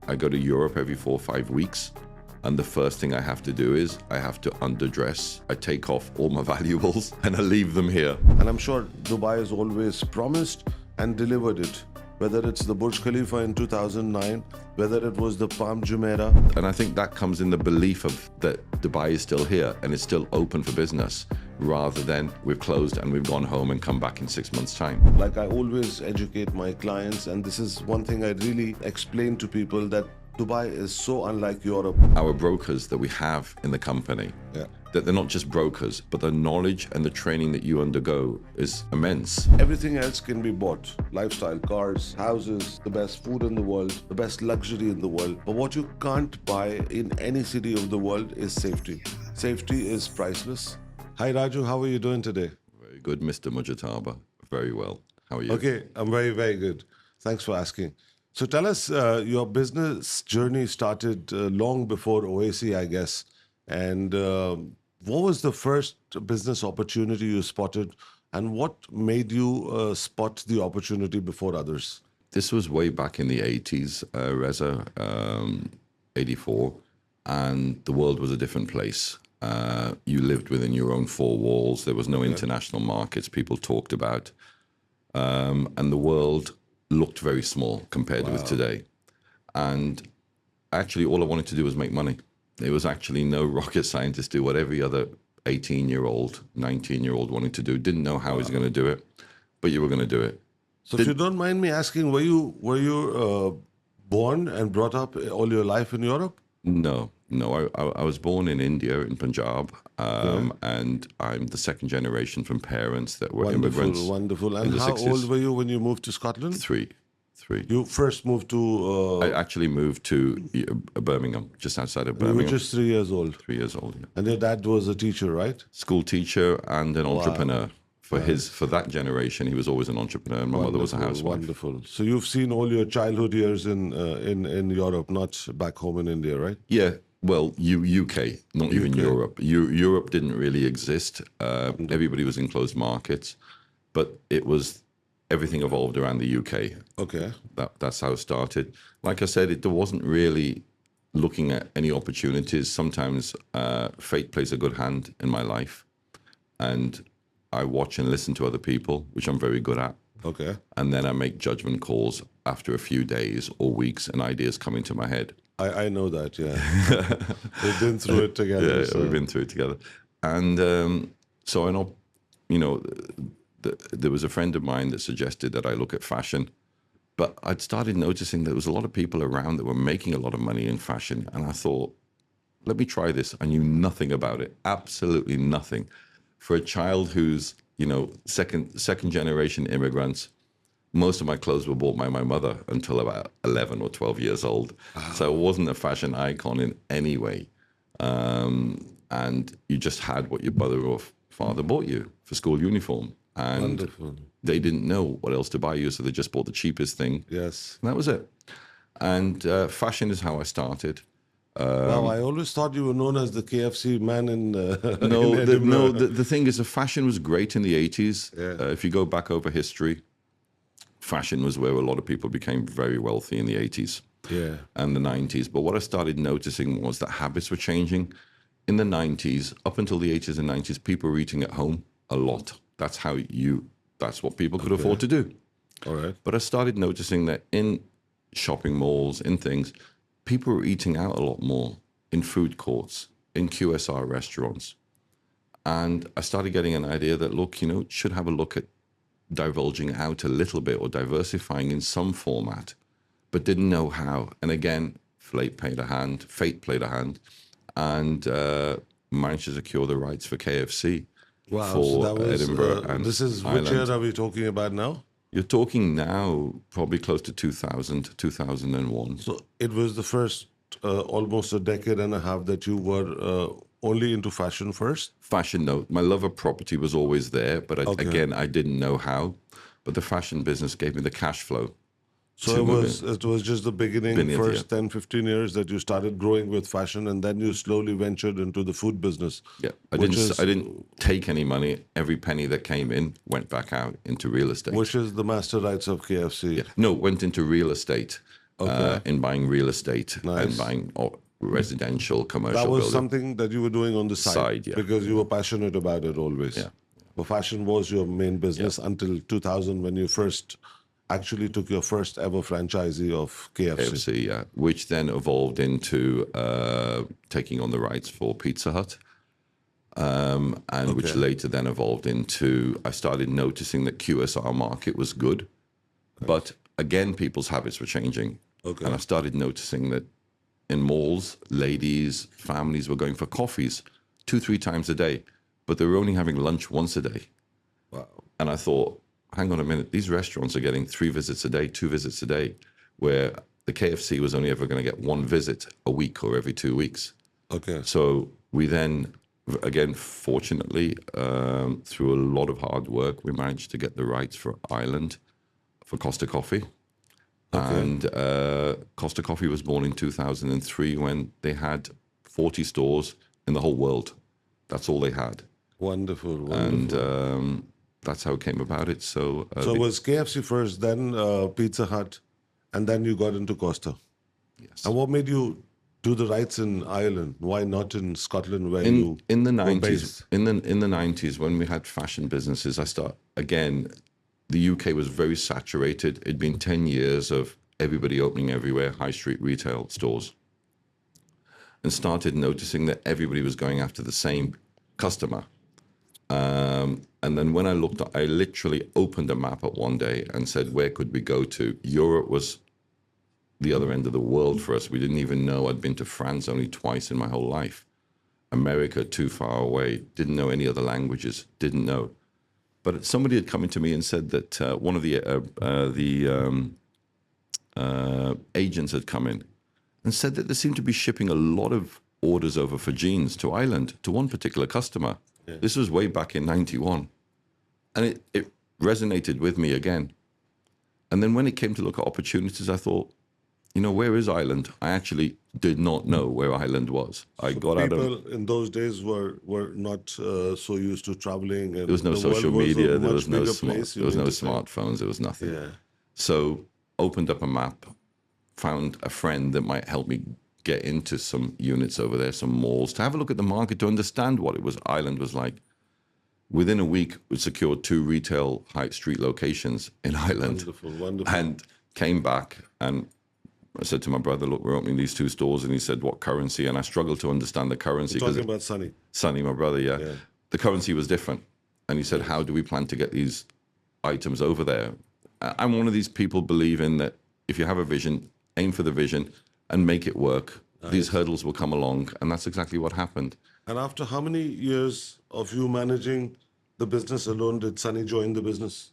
I go to Europe every 4 or 5 weeks. And the first thing I have to do is I have to underdress. I take off all my valuables and I leave them here. And I'm sure Dubai has always promised and delivered it. Whether it's the Burj Khalifa in 2009, whether it was the Palm Jumeirah. And I think that comes in the belief of that Dubai is still here and it's still open for business, rather than we've closed and we've gone home and come back in 6 months' time. Like I always educate my clients, and this is one thing I really explain to people, that Dubai is so unlike Europe. Our brokers that we have in the company, that they're not just brokers, but the knowledge and the training that you undergo is immense. Everything else can be bought. Lifestyle, cars, houses, the best food in the world, the best luxury in the world. But what you can't buy in any city of the world is safety. Safety is priceless. Hi Raju, how are you doing today? Very good, Mr. Mujataba. Very well. How are you? Okay, I'm very, very good. Thanks for asking. So tell us, your business journey started long before OAC, I guess. And what was the first business opportunity you spotted, and what made you spot the opportunity before others? This was way back in the 80s, Reza, 84, and the world was a different place. You lived within your own four walls. There was no international markets people talked about. And the world looked very small compared with today. And actually, all I wanted to do was make money. There was actually no rocket scientist do what every other 18-year-old, 19-year-old wanted to do. Didn't know how he was going to do it, but you were going to do it. So if you don't mind me asking, were you born and brought up all your life in Europe? No. I was born in India, in Punjab, and I'm the second generation from parents that were immigrants. Wonderful. And how 60s. old were you when you moved to Scotland? Three. You first moved to... I actually moved to Birmingham, just outside of you Birmingham. were just 3 years old. 3 years old, yeah. And your dad was a teacher, right? School teacher and an entrepreneur. For that generation, he was always an entrepreneur, and my mother was a housewife. Wonderful. So you've seen all your childhood years in Europe, not back home in India, right? Yeah. Well, UK, not even Europe. Europe didn't really exist. Everybody was in closed markets, but everything evolved around the UK. Okay. That's how it started. Like I said, there wasn't really looking at any opportunities. Sometimes fate plays a good hand in my life, and I watch and listen to other people, which I'm very good at. Okay. And then I make judgment calls after a few days or weeks, and ideas come into my head. I know that, yeah. We've been through it together. Yeah, we've been through it together. And so I know, there was a friend of mine that suggested that I look at fashion, but I'd started noticing there was a lot of people around that were making a lot of money in fashion. And I thought, let me try this. I knew nothing about it, absolutely nothing. For a child who's, second generation immigrants, most of my clothes were bought by my mother until about 11 or 12 years old. So I wasn't a fashion icon in any way. And you just had what your mother or father bought you for school uniform. And Wonderful. They didn't know what else to buy you, so they just bought the cheapest thing. Yes. And that was it. And fashion is how I started. Wow, I always thought you were known as the KFC man in The thing is, the fashion was great in the 80s. Yeah. If you go back over history, fashion was where a lot of people became very wealthy in the 80s and the 90s. But what I started noticing was that habits were changing. In the 90s, up until the 80s and 90s, people were eating at home a lot. That's what people could afford to do. All right. But I started noticing that in shopping malls, in things, people were eating out a lot more in food courts, in QSR restaurants. And I started getting an idea that, look, should have a look at divulging out a little bit or diversifying in some format, but didn't know how. And again, fate played a hand, and managed to secure the rights for KFC. Wow, for so that was, Edinburgh and this is Ireland. Which year are we talking about now? You're talking now probably close to 2000, 2001. So it was the first almost a decade and a half that you were only into fashion first? Fashion, no. My love of property was always there, but again, I didn't know how. But the fashion business gave me the cash flow. So it was just the beginning, first 10, 15 years that you started growing with fashion, and then you slowly ventured into the food business. Yeah, I didn't take any money. Every penny that came in went back out into real estate. Which is the master rights of KFC. Yeah. No, went into real estate. Okay. in buying real estate Nice. and buying residential, commercial That was building. something that you were doing on the side, Yeah. because you were passionate about it always. Yeah. But fashion was your main business until 2000, when you first actually took your first ever franchisee of KFC. KFC, yeah, which then evolved into taking on the rights for Pizza Hut, and which Okay. later then evolved into, I started noticing that QSR market was good, but again, people's habits were changing. Okay. And I started noticing that in malls, ladies, families were going for coffees 2-3 times a day, but they were only having lunch once a day. Wow. And I thought, hang on a minute, these restaurants are getting 3 visits a day, 2 visits a day, where the KFC was only ever going to get 1 visit a week or every 2 weeks. Okay. So we then, again, fortunately, through a lot of hard work, we managed to get the rights for Ireland, for Costa Coffee. Okay. And Costa Coffee was born in 2003 when they had 40 stores in the whole world. That's all they had. Wonderful. Wonderful. And that's how it came about it. So, So it was KFC first, then Pizza Hut, and then you got into Costa. yes. And what made you do the rights in Ireland? Why not in Scotland, where you in the were 90s, based? in the 90s, when we had fashion businesses, the UK was very saturated. It'd been 10 years of everybody opening everywhere, high street retail stores, and started noticing that everybody was going after the same customer. And then when I literally opened a map at one day and said, where could we go to? Europe was the other end of the world for us. We didn't even know. I'd been to France only twice in my whole life. America, too far away. Didn't know any other languages. Didn't know. But somebody had come into me and said that one of the agents had come in and said that they seemed to be shipping a lot of orders over for jeans to Ireland, to one particular customer. Yeah. This was way back in 91. And it resonated with me again. And then when it came to look at opportunities, I thought, where is Ireland? I actually did not know where Ireland was. I got out of... People in those days were not so used to traveling. And there was no social media. There was no smartphones. There was nothing. Yeah. So opened up a map, found a friend that might help me get into some units over there, some malls, to have a look at the market, to understand what Ireland was like. Within a week, we secured 2 retail high street locations in Ireland. Wonderful, wonderful. And came back, and I said to my brother, look, we're opening these 2 stores. And he said, what currency? And I struggled to understand the currency. You're talking about Sonny. Sonny, my brother, yeah. Yeah. The currency was different. And he said, how do we plan to get these items over there? I'm one of these people believing that if you have a vision, aim for the vision and make it work. Nice. These hurdles will come along. And that's exactly what happened. And after how many years of you managing the business alone did Sonny join the business?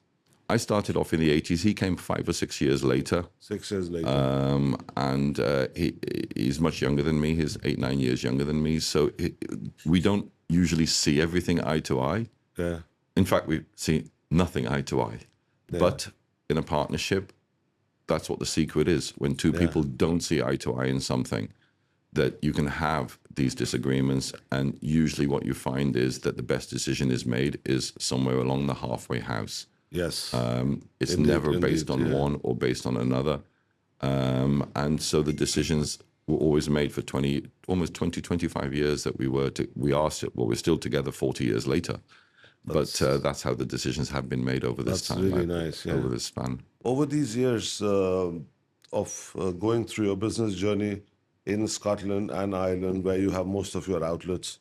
I started off in the 80s. He came 5 or 6 years later. 6 years later. And he's much younger than me. He's 8-9 years younger than me. So we don't usually see everything eye to eye. Yeah. In fact, we see nothing eye to eye. Yeah. But in a partnership, that's what the secret is. When 2 people don't see eye to eye in something, that you can have these disagreements. And usually what you find is that the best decision is made is somewhere along the halfway house. Yes. It's never based on one or based on another. And so the decisions were always made for almost 25 years that we're still together 40 years later. But that's how the decisions have been made over this time. That's really nice, yeah. Over this span. Over these years of going through your business journey in Scotland and Ireland, where you have most of your outlets,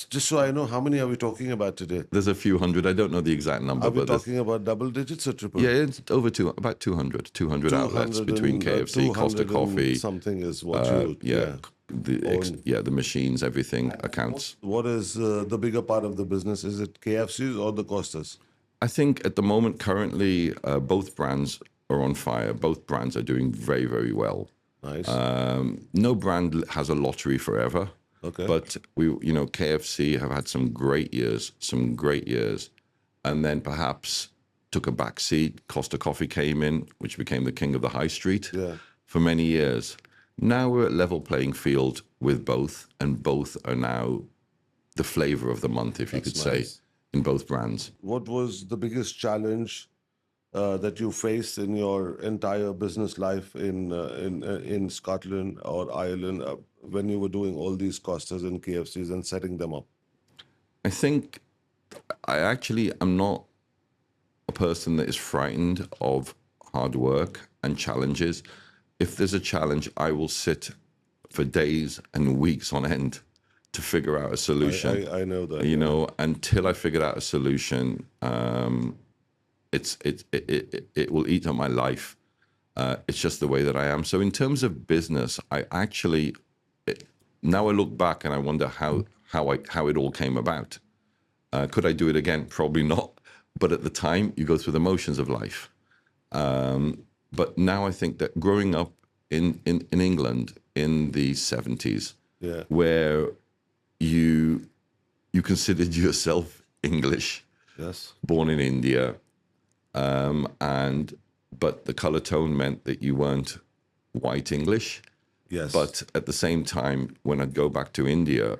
just so I know, how many are we talking about today? There's a few hundred. I don't know the exact number. Are we talking about double digits or triple? Yeah, it's over about 200 outlets between KFC, Costa Coffee. Something is what you... The machines, everything accounts. What is the bigger part of the business? Is it KFC's or the Costas? I think at the moment, currently, both brands are on fire. Both brands are doing very, very well. Nice. No brand has a lottery forever. Okay. But KFC have had some great years, and then perhaps took a back seat. Costa Coffee came in, which became the king of the high street for many years. Now we're at level playing field with both, and both are now the flavor of the month, if you could say, in both brands. What was the biggest challenge that you faced in your entire business life in Scotland or Ireland when you were doing all these Costas and KFCs and setting them up? I think I actually am not a person that is frightened of hard work and challenges. If there's a challenge, I will sit for days and weeks on end to figure out a solution. I know that. You Yeah. know, until I figured out a solution, it will eat up my life. It's just the way that I am. So in terms of business, I actually now I look back and I wonder how it all came about. Could I do it again? Probably not. But at the time, you go through the motions of life. But now I think that growing up in England in the 70s, Yeah. where you considered yourself English, Yes. born in India, but the color tone meant that you weren't white English. Yes. But at the same time, when I'd go back to India,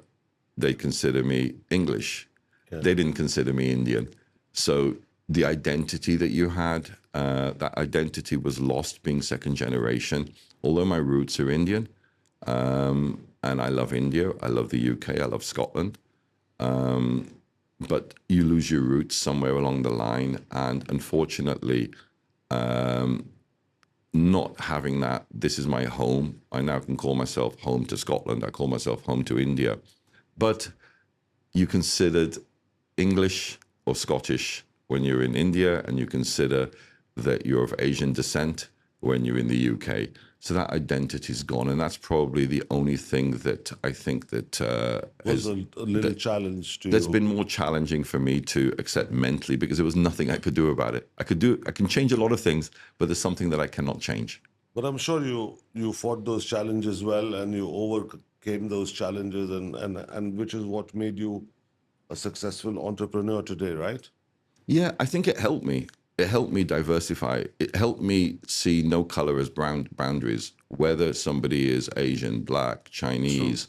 they'd consider me English. Yeah. They didn't consider me Indian. So the identity that you had, that identity was lost being second generation. Although my roots are Indian, and I love India, I love the UK, I love Scotland. But you lose your roots somewhere along the line. And unfortunately, not having that, this is my home. I now can call myself home to Scotland. I call myself home to India. But you considered English or Scottish when you're in India, and you consider that you're of Asian descent when you're in the UK. So that identity's gone, and that's probably the only thing that I think that was a little challenge to that's you. been more challenging for me to accept mentally, because there was nothing I could do about it. I can change a lot of things, but there's something that I cannot change. But I'm sure you fought those challenges well, and you overcame those challenges, and which is what made you a successful entrepreneur today, right? Yeah, I think it helped me. It helped me diversify. It helped me see no color as boundaries, whether somebody is Asian, black, Chinese,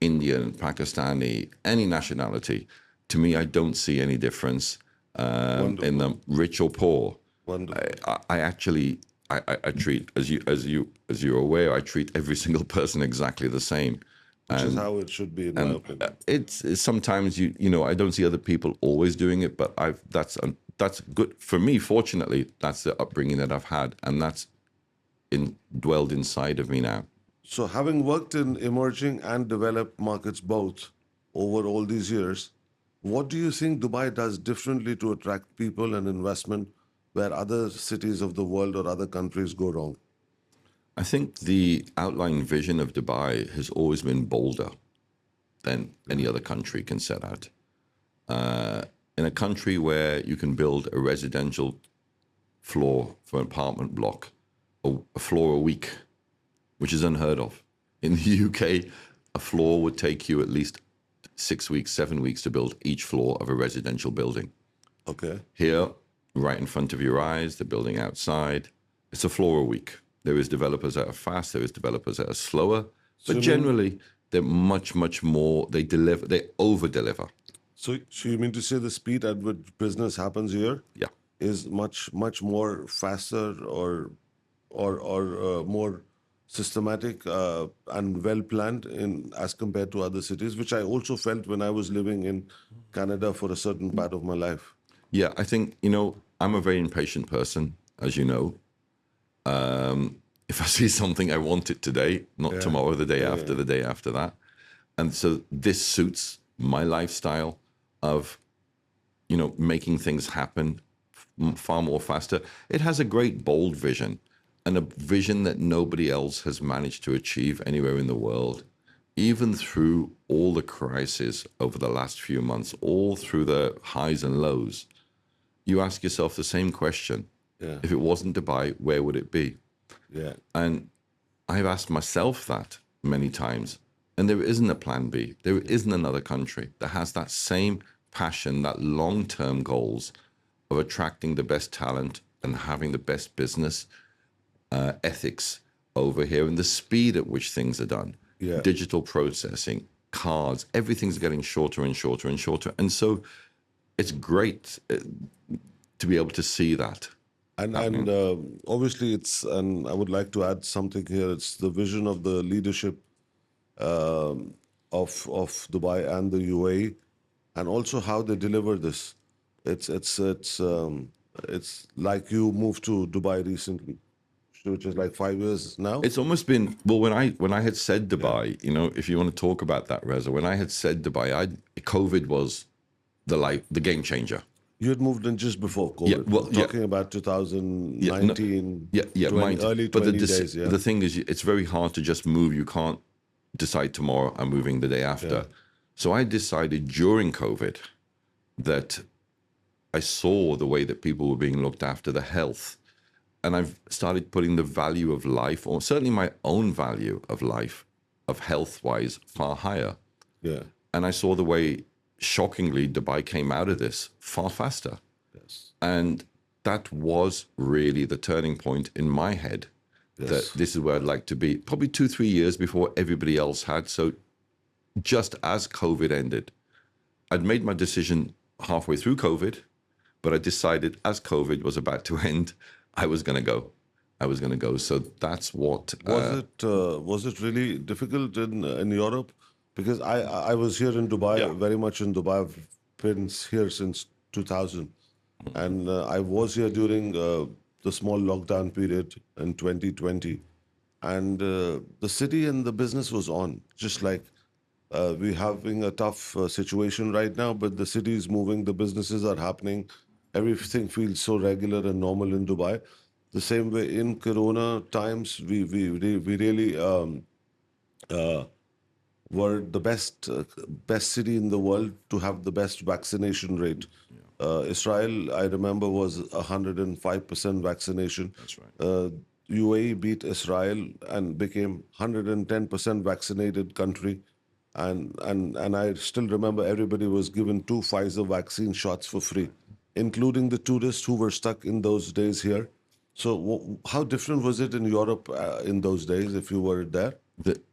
Indian, Pakistani, any nationality. To me, I don't see any difference in them, rich or poor. Wonderful. I actually I treat, as you're aware, I treat every single person exactly the same. Which is how it should be, in my opinion. It's sometimes you know, I don't see other people always doing it, but that's good for me. Fortunately, that's the upbringing that I've had, and that's dwelled inside of me now. So, having worked in emerging and developed markets both over all these years, what do you think Dubai does differently to attract people and investment where other cities of the world or other countries go wrong? I think the outline vision of Dubai has always been bolder than any other country can set out. In a country where you can build a residential floor for an apartment block, a floor a week, which is unheard of. In the UK, a floor would take you at least 6 weeks, 7 weeks to build each floor of a residential building. Okay. Here, right in front of your eyes, the building outside, it's a floor a week. There is developers that are fast, there is developers that are slower, but generally they're much more, they over-deliver. So you mean to say the speed at which business happens here Yeah. is much more faster or more systematic and well planned in as compared to other cities, which I also felt when I was living in Canada for a certain part of my life. Yeah, I think, you know, I'm a very impatient person, as you know. If I see something, I want it today, not tomorrow, the day after, the day after that. And so this suits my lifestyle of, you know, making things happen far more faster. It has a great, bold vision, and a vision that nobody else has managed to achieve anywhere in the world, even through all the crises over the last few months, all through the highs and lows. You ask yourself the same question. Yeah. If it wasn't Dubai, where would it be? Yeah. And I've asked myself that many times. And there isn't a plan B. There isn't another country that has that same passion, that long-term goals of attracting the best talent and having the best business ethics over here, and the speed at which things are done. Yeah. Digital processing, cards, everything's getting shorter and shorter and shorter. And so it's great to be able to see that. And obviously, and I would like to add something here. It's the vision of the leadership of Dubai and the UAE, and also how they deliver this. It's like you moved to Dubai recently, which is like 5 years now. It's almost been, well, when I had said Dubai, you know, if you want to talk about that, Reza, when I had said Dubai, COVID was the game changer. You had moved in just before COVID. Yeah, well, We're talking about 2019, early but 20 days. Yeah. the thing is, it's very hard to just move. You can't decide tomorrow I'm moving the day after. So I decided during COVID that I saw the way that people were being looked after, the health, and I've started putting the value of life, or certainly my own value of life, of health-wise, far higher. Yeah. And I saw the way, shockingly, Dubai came out of this far faster. Yes. And that was really the turning point in my head, that this is where I'd like to be, probably 2-3 years before everybody else had. So just as COVID ended, I'd made my decision halfway through COVID, but I decided as COVID was about to end, I was going to go. So that's what... Was it really difficult in Europe? Because I was here in Dubai, very much in Dubai. I've been here since 2000. And I was here during the small lockdown period in 2020. And the city and the business was on, just like we're having a tough situation right now, but the city is moving, the businesses are happening. Everything feels so regular and normal in Dubai. The same way in Corona times, we really were the best city in the world to have the best vaccination rate. Israel, I remember, was 105% vaccination. That's right. UAE beat Israel and became 110% vaccinated country. And I still remember everybody was given 2 Pfizer vaccine shots for free, including the tourists who were stuck in those days here. So how different was it in Europe in those days if you were there?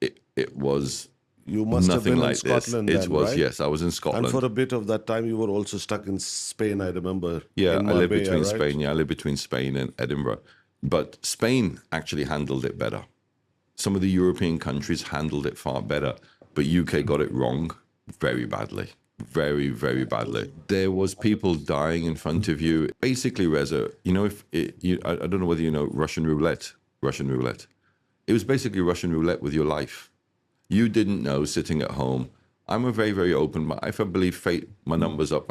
It was You must have nothing been like in Scotland this. then, It was, right? yes, I was in Scotland. And for a bit of that time, you were also stuck in Spain, I remember. Yeah, in I lived Marbella, between right? Spain. Yeah, I lived between Spain and Edinburgh. But Spain actually handled it better. Some of the European countries handled it far better, but UK got it wrong very badly. Very, very badly. There was people dying in front of you. Basically, Reza, you know, I don't know whether you know Russian roulette. It was basically Russian roulette with your life. You didn't know, sitting at home. I'm a very, very open, if I believe fate, my number's up.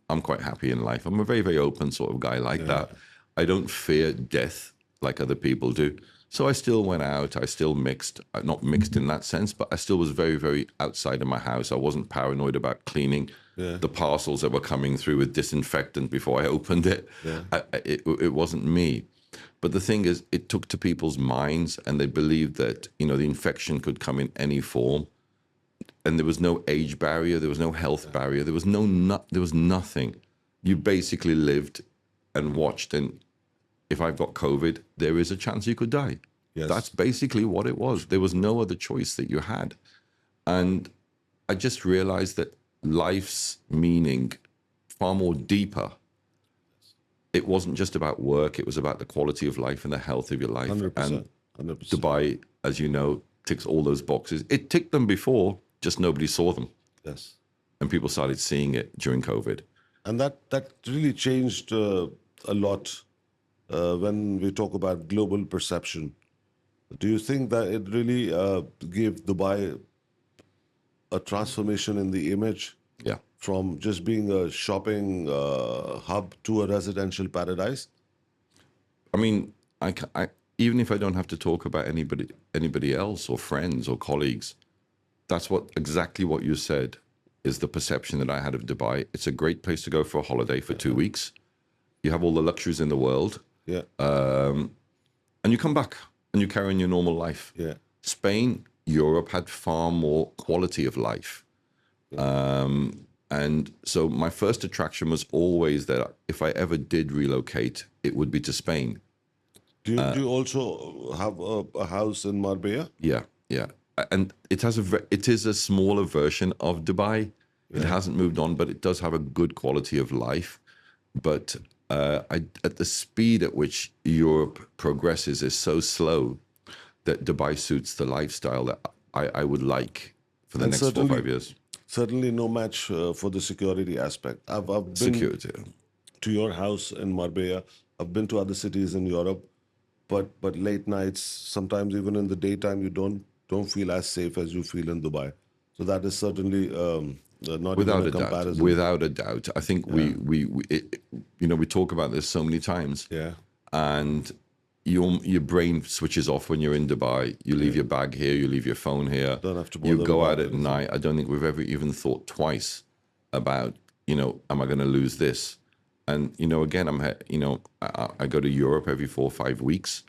I'm quite happy in life. I'm a very, very open sort of guy like that. I don't fear death like other people do. So I still went out, I still mixed, not mixed in that sense, but I still was very, very outside of my house. I wasn't paranoid about cleaning the parcels that were coming through with disinfectant before I opened it. It wasn't me. But the thing is, it took to people's minds, and they believed that, you know, the infection could come in any form. And there was no age barrier, there was no health barrier, there was nothing. You basically lived and watched, and if I've got COVID, there is a chance you could die. Yes. That's basically what it was. There was no other choice that you had. And I just realized that life's meaning, far more deeper. It wasn't just about work, it was about the quality of life and the health of your life. 100%. And 100%. Dubai, as you know, ticks all those boxes. It ticked them before, just nobody saw them. Yes. And people started seeing it during COVID. And that really changed a lot when we talk about global perception. Do you think that it really gave Dubai a transformation in the image? Yeah. From just being a shopping hub to a residential paradise? I mean, even if I don't have to talk about anybody else or friends or colleagues, that's exactly what you said is the perception that I had of Dubai. It's a great place to go for a holiday for 2 weeks. You have all the luxuries in the world. Yeah. And you come back and you carry on your normal life. Yeah. Spain, Europe had far more quality of life. And so my first attraction was always that if I ever did relocate, it would be to Spain. Do you also have a house in Marbella? Yeah. And it is a smaller version of Dubai. It hasn't moved on, but it does have a good quality of life. But At the speed at which Europe progresses is so slow that Dubai suits the lifestyle that I would like for the And next 4 or 5 years. certainly no match for the security aspect. I've been Security. to your house in Marbella. I've been to other cities in Europe, but late nights, sometimes even in the daytime, you don't feel as safe as you feel in Dubai. So that is certainly not even Without a a doubt, comparison. without a doubt. I think we talk about this so many times, Yeah, and your brain switches off when you're in Dubai. You leave your bag here, you leave your phone here. Don't have to You bother go about out at anything. night. I don't think we've ever even thought twice about, am I going to lose this? And again, I go to Europe every 4 or 5 weeks,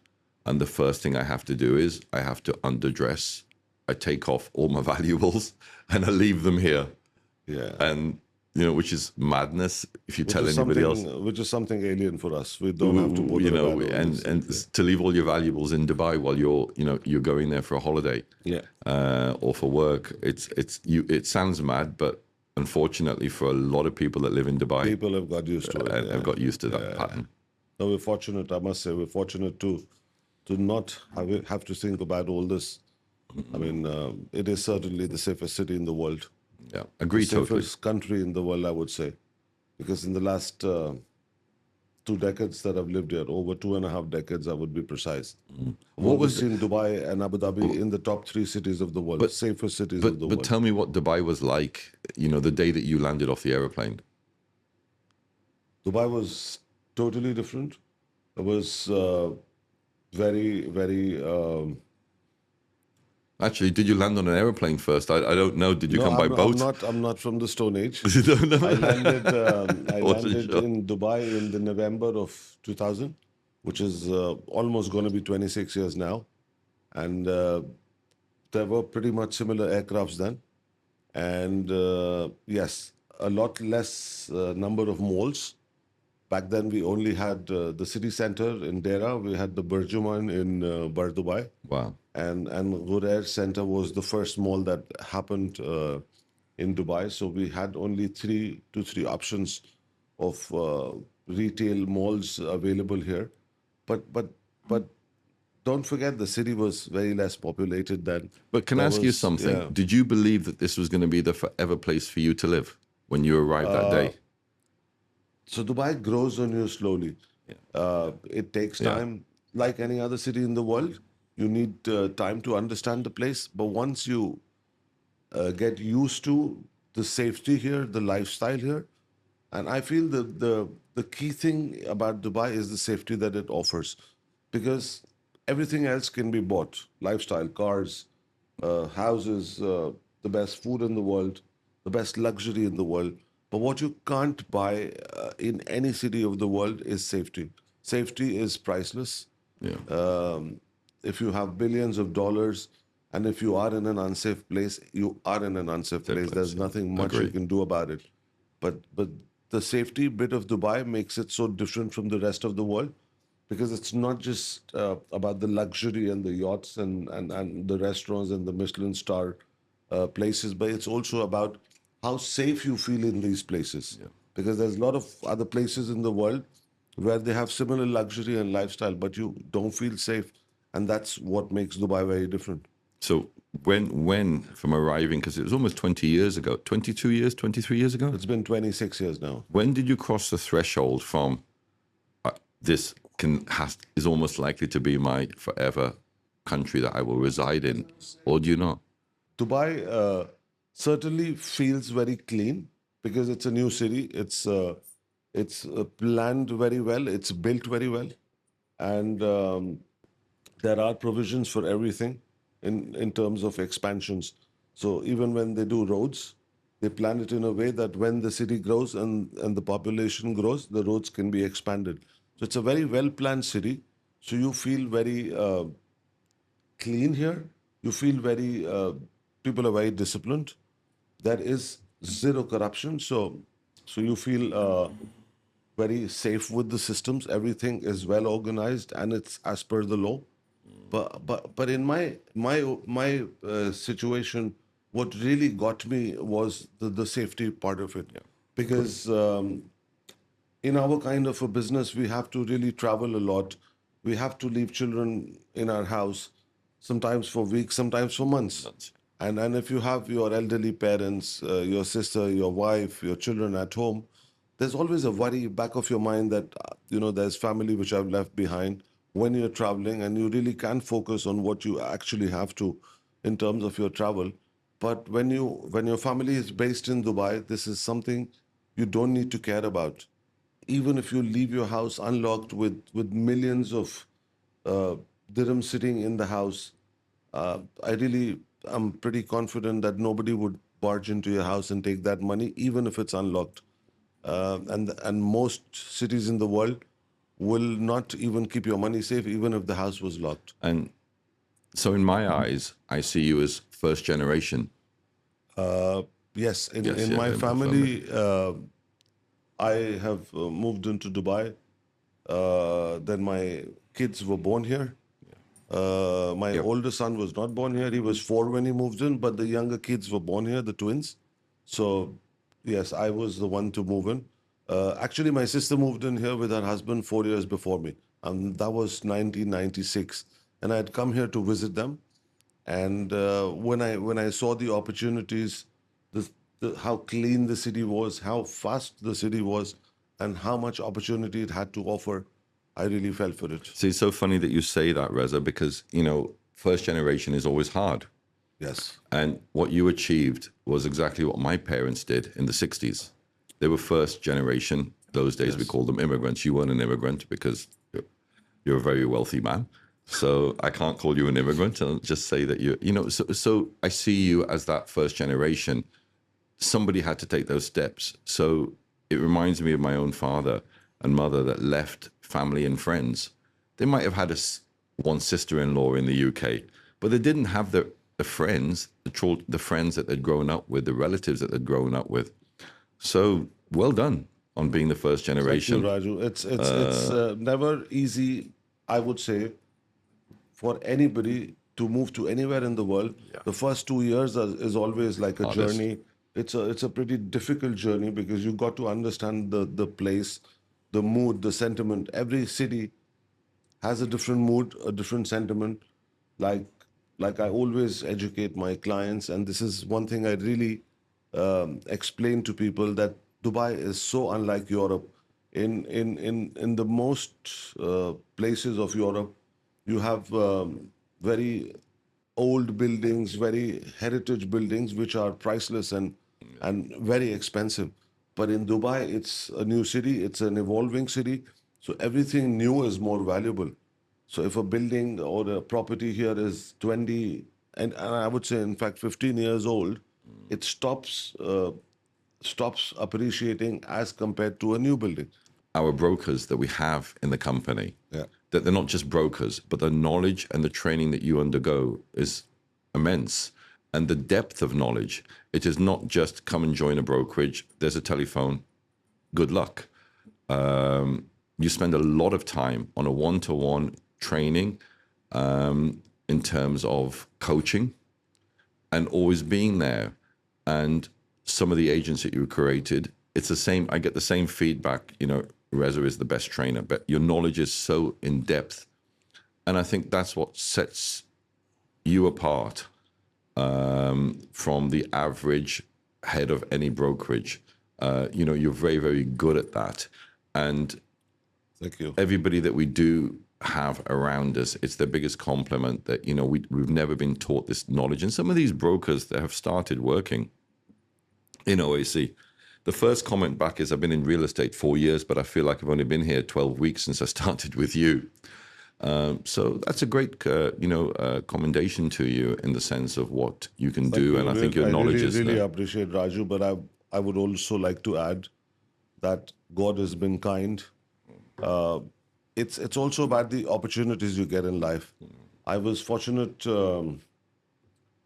and the first thing I have to do is I have to underdress. I take off all my valuables and I leave them here, yeah. and which is madness if you tell anybody else. Which is something alien for us. We don't have to bother about all and this. and to leave all your valuables in Dubai while you're going there for a holiday, Yeah. or for work. It sounds mad, but unfortunately for a lot of people that live in Dubai, People have got used to it. and Yeah. have got used to that pattern. No, we're fortunate, I must say, we're fortunate to not have to think about all this. I mean, it is certainly the safest city in the world, Yeah, agree the totally. safest country in the world, I would say, because in the last 2 decades that I've lived here, over 2.5 decades, I would be precise. What was seen Dubai and Abu Dhabi in the top 3 cities of the world, safest cities of the but world. tell me what Dubai was like, the day that you landed off the aeroplane. Dubai was totally different. It was very, very. Actually, did you land on an aeroplane first? I don't know. Did you No, come by boat? I'm not from the Stone Age. You don't know? I landed. I Wasn't landed sure. in Dubai in the November of 2000, which is almost going to be 26 years now, and there were pretty much similar aircrafts then, and yes, a lot less number of malls. Back then, we only had the city center in Dera. We had the Burjuman in Bar Dubai, Wow. and Ghurair Center was the first mall that happened in Dubai. So we had only 3 options of retail malls available here, but don't forget the city was very less populated then. But can I There ask you was- something? yeah. Did you believe that this was going to be the forever place for you to live when you arrived that day? So Dubai grows on you slowly. It takes time, like any other city in the world. You need time to understand the place. But once you get used to the safety here, the lifestyle here, and I feel the key thing about Dubai is the safety that it offers, because everything else can be bought: lifestyle, cars, houses, the best food in the world, the best luxury in the world. But what you can't buy in any city of the world is safety. Safety is priceless. Yeah. If you have billions of dollars and if you are in an unsafe place, you are in an unsafe place. There's nothing much you Agree. can do about it. But the safety bit of Dubai makes it so different from the rest of the world, because it's not just about the luxury and the yachts and the restaurants and the Michelin star places, but it's also about how safe you feel in these places. Because there's a lot of other places in the world where they have similar luxury and lifestyle, but you don't feel safe. And that's what makes Dubai very different. So when from arriving, because it was almost 20 years ago, 22 years, 23 years ago, It's been 26 years now. when did you cross the threshold from this is almost likely to be my forever country that I will reside in, or do you not? Dubai certainly feels very clean because it's a new city. It's planned very well. It's built very well, and there are provisions for everything in terms of expansions. So even when they do roads, they plan it in a way that when the city grows and the population grows, the roads can be expanded. So it's a very well planned city. So you feel very clean here. You feel very people are very disciplined. There is zero corruption, so you feel very safe with the systems. Everything is well organized and it's as per the law. But in my situation, what really got me was the safety part of it, because in our kind of a business, we have to really travel a lot. We have to leave children in our house, sometimes for weeks, sometimes for months. And if you have your elderly parents, your sister, your wife, your children at home, there's always a worry back of your mind that there's family which I've left behind when you're traveling, and you really can't focus on what you actually have to in terms of your travel. But when your family is based in Dubai, this is something you don't need to care about. Even if you leave your house unlocked with millions of uh, dirhams sitting in the house, I'm pretty confident that nobody would barge into your house and take that money, even if it's unlocked. And most cities in the world will not even keep your money safe, even if the house was locked. And so, in my eyes, I see you as first generation. Yes, Yes, in yeah, my in my family. family, I have moved into Dubai. Then my kids were born here. My Yep. older son was not born here. He was 4 when he moved in, but the younger kids were born here, the twins. So, yes, I was the one to move in. Actually, my sister moved in here with her husband 4 years before me. And that was 1996. And I had come here to visit them. And when I saw the opportunities, the, how clean the city was, how fast the city was, and how much opportunity it had to offer, I really fell for it. See, it's so funny that you say that, Reza, because, first generation is always hard. Yes. And what you achieved was exactly what my parents did in the 60s. They were first generation. Those days we Yes. called them immigrants. You weren't an immigrant because you're a very wealthy man. So I can't call you an immigrant. I'll just say that so I see you as that first generation. Somebody had to take those steps. So it reminds me of my own father and mother that left family and friends. They might have had one sister-in-law in the UK, but they didn't have the friends, the friends that they'd grown up with, the relatives that they'd grown up with. So well done on being the first Thank you, generation. Raju. It's never easy, I would say, for anybody to move to anywhere in the world. Yeah. The first 2 years is always like a Hardest. journey. It's a pretty difficult journey because you got to understand the place, the mood, the sentiment. Every city has a different mood, a different sentiment. Like like I always educate my clients, and this is one thing I really explain to people, that Dubai is so unlike Europe. In the most places of Europe, you have very old buildings, very heritage buildings, which are priceless and very expensive. But in Dubai, it's a new city, it's an evolving city, so everything new is more valuable. So if a building or a property here is 20, and I would say, in fact, 15 years old, it stops appreciating as compared to a new building. Our brokers that we have in the company, Yeah. that they're not just brokers, but the knowledge and the training that you undergo is immense. And the depth of knowledge, it is not just come and join a brokerage, there's a telephone, good luck. You spend a lot of time on a one-to-one training in terms of coaching and always being there. And some of the agents that you created, it's the same. I get the same feedback. Reza is the best trainer, but your knowledge is so in depth. And I think that's what sets you apart from the average head of any brokerage. You're very, very good at that. And Thank you. everybody that we do have around us, it's their biggest compliment that, we've never been taught this knowledge. And some of these brokers that have started working in OAC, the first comment back is, I've been in real estate 4 years, but I feel like I've only been here 12 weeks since I started with you. So that's a great, commendation to you in the sense of what you can do. And I think your knowledge really, is really appreciate Raju, but I would also like to add that God has been kind. It's also about the opportunities you get in life. I was fortunate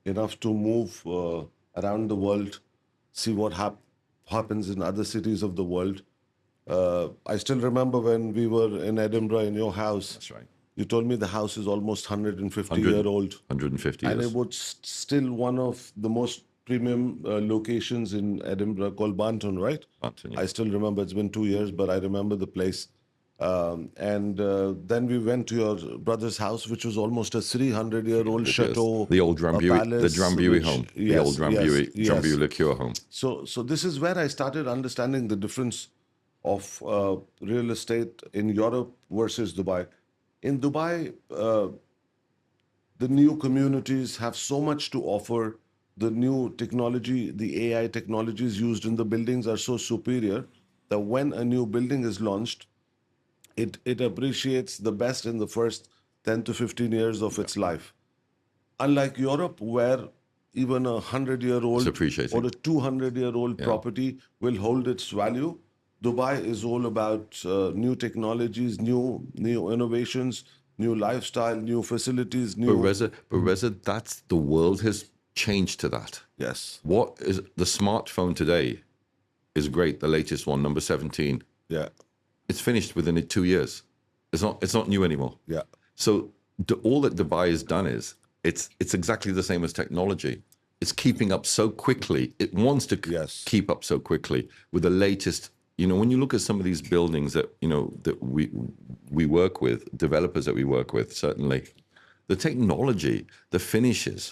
enough to move around the world, see what happens in other cities of the world. I still remember when we were in Edinburgh in your house. That's right. You told me the house is almost 150-year-old. 150 And years. it was still one of the most premium locations in Edinburgh called Barnton, right? Barnton, yeah. I still remember. It's been 2 years, but I remember the place. And then we went to your brother's house, which was almost a 300-year-old 300 years. chateau, The old a The palace, Drambuie which, home. The old yes, yes, Drambuie yes. liqueur home. So this is where I started understanding the difference of real estate in Europe versus Dubai. In Dubai, the new communities have so much to offer. The new technology, the AI technologies used in the buildings are so superior that when a new building is launched, it appreciates the best in the first 10 to 15 years of its life. Unlike Europe, where even a 100-year-old or appreciating. a 200-year-old property will hold its value, Dubai is all about new technologies, new innovations, new lifestyle, new facilities, But new. Reza, that's the world has changed to that. Yes. What is the smartphone today is great, the latest one, number 17. Yeah. It's finished within 2 years. It's not new anymore. Yeah. So all that Dubai has done is it's exactly the same as technology. It's keeping up so quickly. It wants to Yes. keep up so quickly with the latest. When you look at some of these buildings that that we work with, developers that we work with, certainly, the technology, the finishes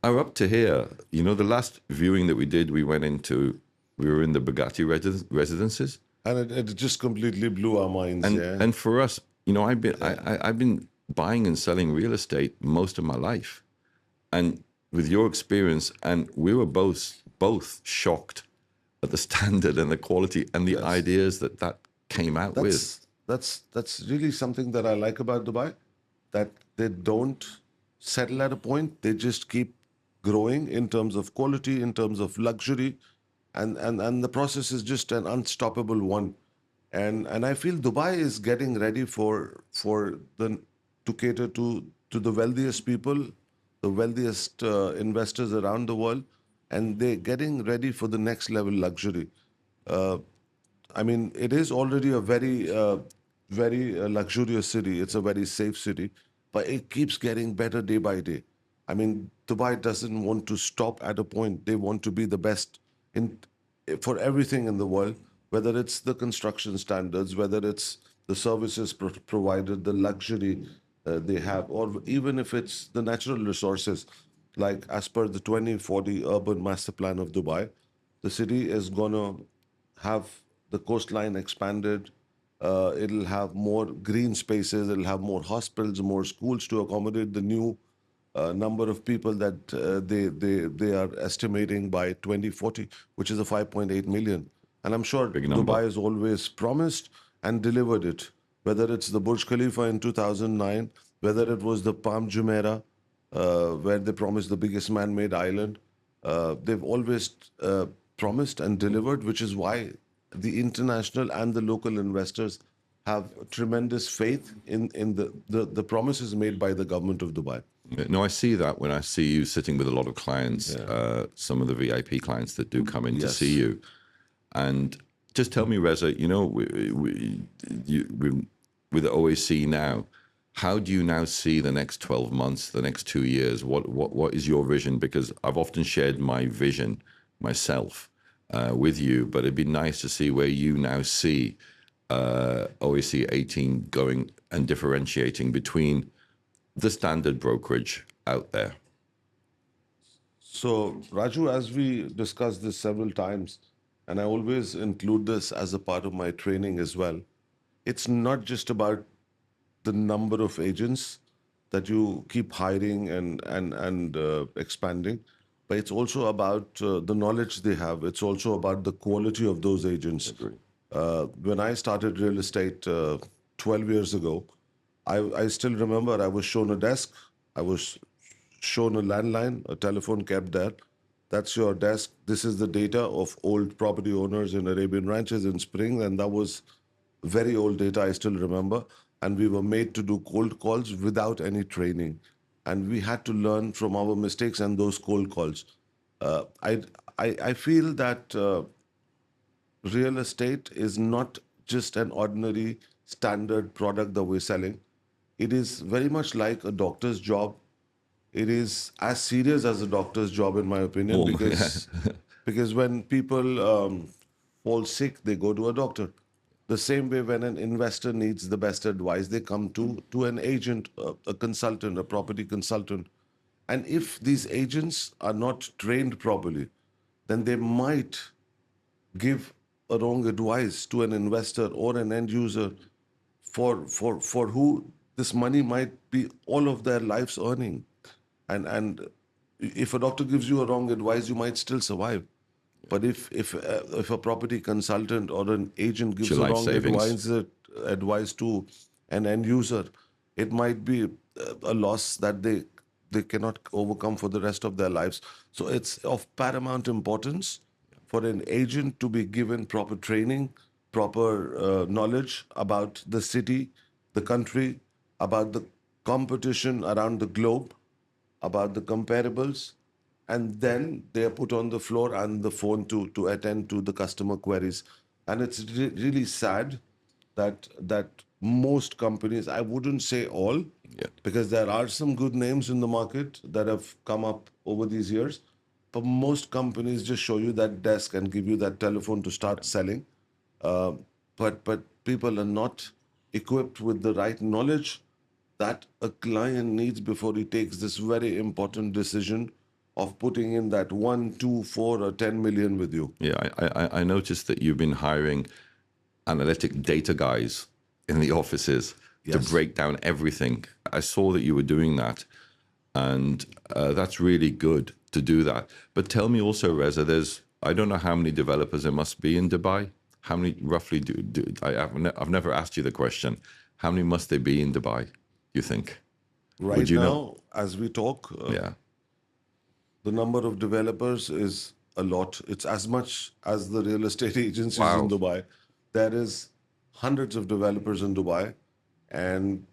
are up to here. The last viewing that we did, we were in the Bugatti residences. And it just completely blew our minds. And for us, I've been buying and selling real estate most of my life, and with your experience, and we were both shocked at the standard and the quality and the ideas that came out with. That's really something that I like about Dubai, that they don't settle at a point. They just keep growing in terms of quality, in terms of luxury, and the process is just an unstoppable one. And I feel Dubai is getting ready to cater to the wealthiest people, the wealthiest investors around the world, and they're getting ready for the next level luxury. I mean, it is already a very luxurious city. It's a very safe city, but it keeps getting better day by day. I mean, Dubai doesn't want to stop at a point. They want to be the best in for everything in the world, whether it's the construction standards, whether it's the services provided, the luxury they have, or even if it's the natural resources. Like as per the 2040 urban master plan of Dubai, the city is gonna have the coastline expanded. It'll have more green spaces. It'll have more hospitals, more schools to accommodate the new number of people that they are estimating by 2040, which is a 5.8 million. And I'm sure Big number. Dubai has always promised and delivered it. Whether it's the Burj Khalifa in 2009, whether it was the Palm Jumeirah, where they promised the biggest man-made island, they've always promised and delivered, which is why the international and the local investors have tremendous faith in the promises made by the government of Dubai. No, I see that when I see you sitting with a lot of clients, some of the VIP clients that do come in to see you. And just tell me, Reza, with the OAC now, how do you now see the next 12 months, the next 2 years? What is your vision? Because I've often shared my vision myself with you, but it'd be nice to see where you now see OAC 18 going and differentiating between the standard brokerage out there. So, Raju, as we discussed this several times, and I always include this as a part of my training as well, it's not just about the number of agents that you keep hiring and expanding, but it's also about the knowledge they have. It's also about the quality of those agents. When I started real estate 12 years ago, I still remember I was shown a desk, I was shown a landline, a telephone kept there. That's your desk. This is the data of old property owners in Arabian ranches in Spring, and that was very old data, I still remember. And we were made to do cold calls without any training. And we had to learn from our mistakes and those cold calls. I feel that real estate is not just an ordinary standard product that we're selling. It is very much like a doctor's job. it is as serious as a doctor's job, in my opinion, More, because when people fall sick, they go to a doctor. The same way, when an investor needs the best advice, they come to an agent, a consultant, a property consultant. And if these agents are not trained properly, then they might give a wrong advice to an investor or an end user for who this money might be all of their life's earning. And if a doctor gives you a wrong advice, you might still survive. But if a property consultant or an agent it's gives your a life wrong savings. advice to an end user, it might be a loss that they cannot overcome for the rest of their lives. So it's of paramount importance for an agent to be given proper training, proper knowledge about the city, the country, about the competition around the globe, about the comparables, and then they are put on the floor and the phone to attend to the customer queries. And it's really sad that most companies, I wouldn't say all, Yeah. because there are some good names in the market that have come up over these years, but most companies just show you that desk and give you that telephone to start selling. Uh, but people are not equipped with the right knowledge that a client needs before he takes this very important decision of putting in that 1, 2, 4, or 10 million with you. Yeah, I noticed that you've been hiring analytic data guys in the offices to Yes. break down everything. I saw that you were doing that, and that's really good to do that. But tell me also, Reza, I don't know how many developers there must be in Dubai. How many roughly I've never asked you the question. How many must there be in Dubai, do you think? Would Right you know? now, as we talk, Yeah. the number of developers is a lot. It's as much as the real estate agencies in Wow. Dubai. There is hundreds of developers in Dubai, and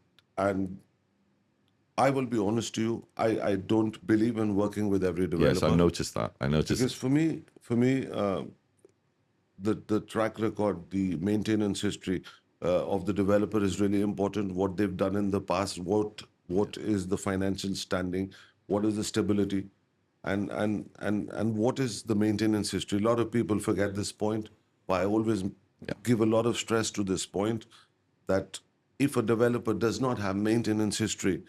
I will be honest to you, I don't believe in working with every Yes, I developer, noticed that. I noticed. because for me, the track record, the maintenance history of the developer is really important. What they've done in the past, what is the financial standing, what is the stability, and what is the maintenance history. A lot of people forget this point, but I always give a lot of stress to this point, that if a developer does not have maintenance history,